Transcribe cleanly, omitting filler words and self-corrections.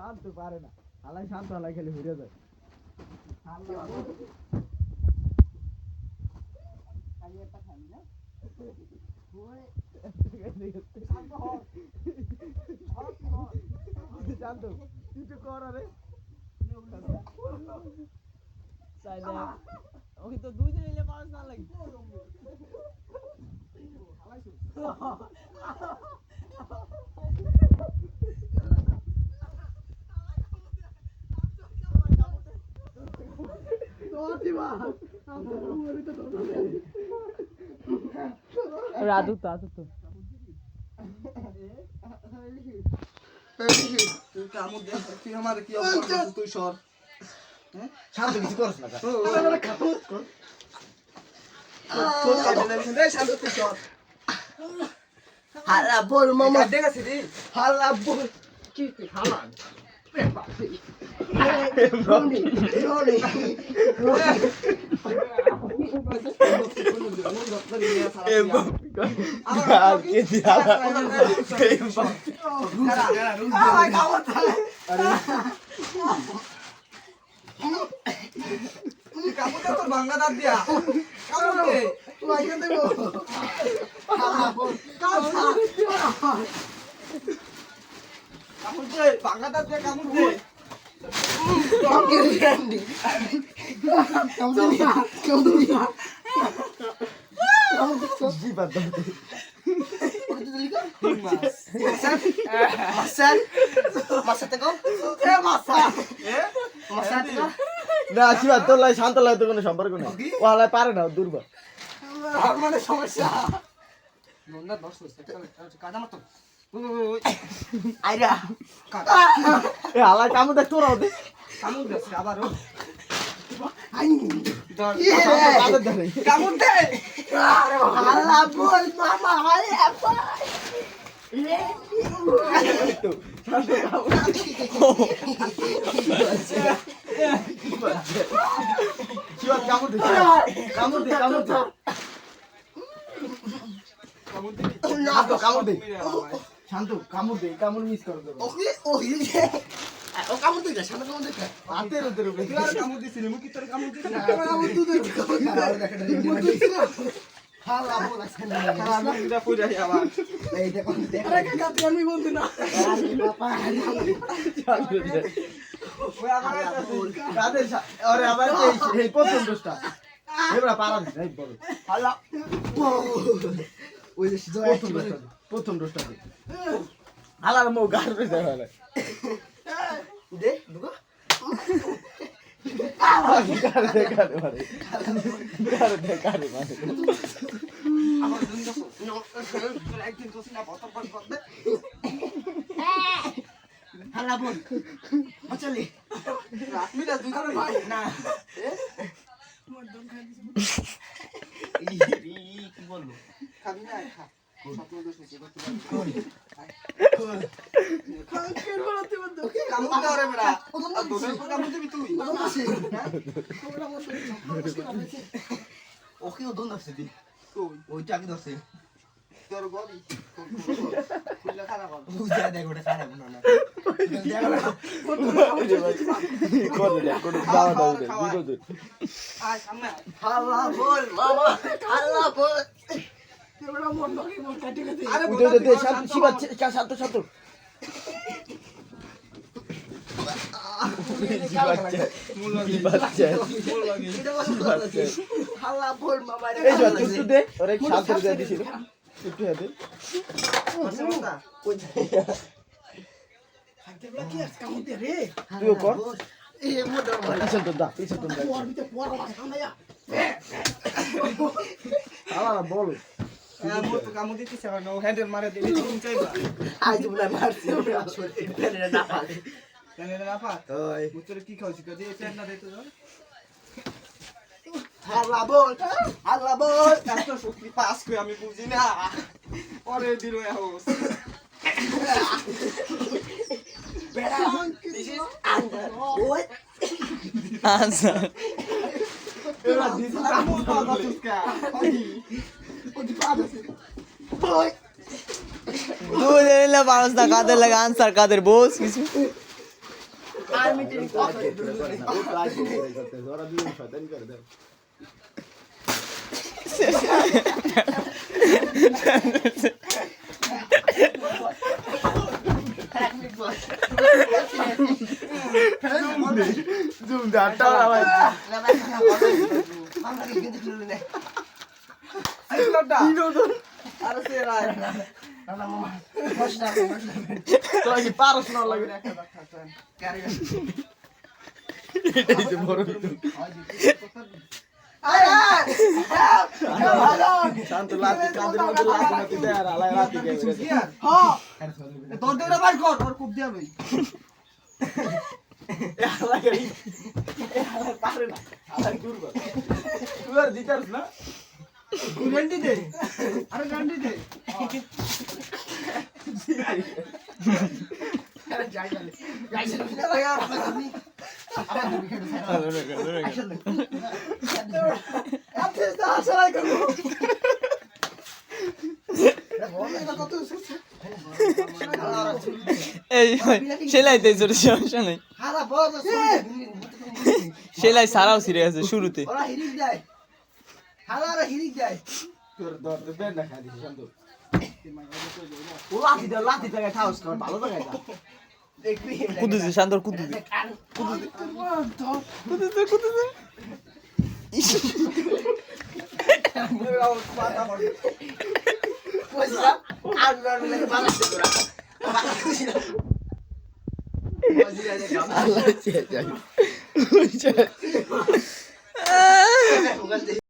শান্ত পারে না হালাই শান্ত হালাই খেলে ঘুরে যায় শান্ত তুই তো কর আরে চাইলে ওকে তো দুইজন এলে পাঁচ না লাগে রাধু তো আসো তো তুই আমার কি অবস্থা তুই সর শান্ত কিছু করছ না শান্ত তুই সর হালা বল মামা দেখেছি রে হালা বল কি তুই হালা বাংলা দাঁত দিয়া বাংলা দাঁত দিয়া কামড় দে না শিবা তোর লাই শান্ত লাই তো কোনো সম্পর্ক নেই ও হালাই পারে না দুর্বল মানে সমস্যা নন্দা 10 হইছে কাদা মত আইরা এ হালাই কামু দেখ তোরাও দে কামড় দিছে আবার কামু দে হালা বল মামা আরে কামড় দে কামড় দে কামড় দে কামড় দে শান্ত কামড় দে কামড় মিস কর দেব ও কামড় দে শান্ত কামড় দে হাতের উপরে তুই আর কামড় দিছিস মুকি তোর কামড় দিছিস কামড় তুই দে হালা বল আসেন না আমি এটা কই যাই আবার এই দেখো আরে কাকা তুই আমি বলতে না আরে বাবা ওই আবার কাদের আরে আবার এই প্রথম দোষটা এবারে পারা দিস এই বল হালা ওই যে প্রথম দোষটা হালার মো গার রে যায় হালা দে দুগো গার দে মারে আমার দিন তো একদিন তো সিনা বত বত করবে হালা বল চলে আপনি না দুই করে ভাই না কি বললো খাবি না খা স্বপ্ন দোষ হয়েছে কামড় দাও রে বেড়া তোদের উপর কামড় দিবি তুই ওকে ও দোন আছে দি তুই ওইটা কি দছে তোর গলি খুলে খানা কর বুঝা দেখ ওটা খারাপ না না কোন দাও দাও দে আয় সামনে হাল্লা বল মামা হাল্লা বল এবারে মন নকি মন কাটি কাটি উদে দে শান্ত শিবা শান্ত শান্ত হাল্লা বল মামা এই যা তুই দে ওরে শান্ত করে দিছিল একটু দে খাইতে বলা কি আজকে কামড় দে রে তুই কর এ মোটা পিছন তো দা পর ভিতরে পর খানায়া হালা বল মোর তো কামড় দিতেছ না ও হ্যান্ডেল মারে দিবি তুমি চাইবা আজ বলে মারছি আসলে পেলে না পালে কেন না পা ওই মুতরে কি খাওছি কদি পেট না দিতে দাও হালা বল এত শক্তি পাস কই আমি বুঝি না পরে দিল হোস বেড়া দিস ইজ আন্ডার ওই আনসার এরা দিস ইজ কামড় দাও দাসুকা ওই পাদছে বই দুই দিলে মানুষ না কাদের লাগে আনসার কাদের বস কিছু আর্মি ট্রেনিং ওরা দুজন শয়তানি করে দেয় জুম দে আটটা আবার আরে সেরা তোরা কি পারস না লাগে এটাই তো বড় শান্ত লাতি কাঁধের মধ্যে লাতি মাতি দেয় আর আলাই লাতি দেয় তোর দেওয়া বার কর ওর খুব দিয়া ভাই পারে না আলাই দূর কর তুই আর দিতাস না গান্ডি দে আরে গান্ডি দে এই সেলাইতে ছোট সমস্যা নেই সেলাই সারাও ছিঁড়ে গেছে শুরুতে তোর দর দে বেন না খালি শান্ত ও লাঠি জায়গায় খাওয়াস কর ভালো জায়গায় যা দেখবি কুদুছে শান্তর কুদুছে কুদুছে কইছা আর লাগে বানাইতে তোরা আল্লাহ চেয়ে যাই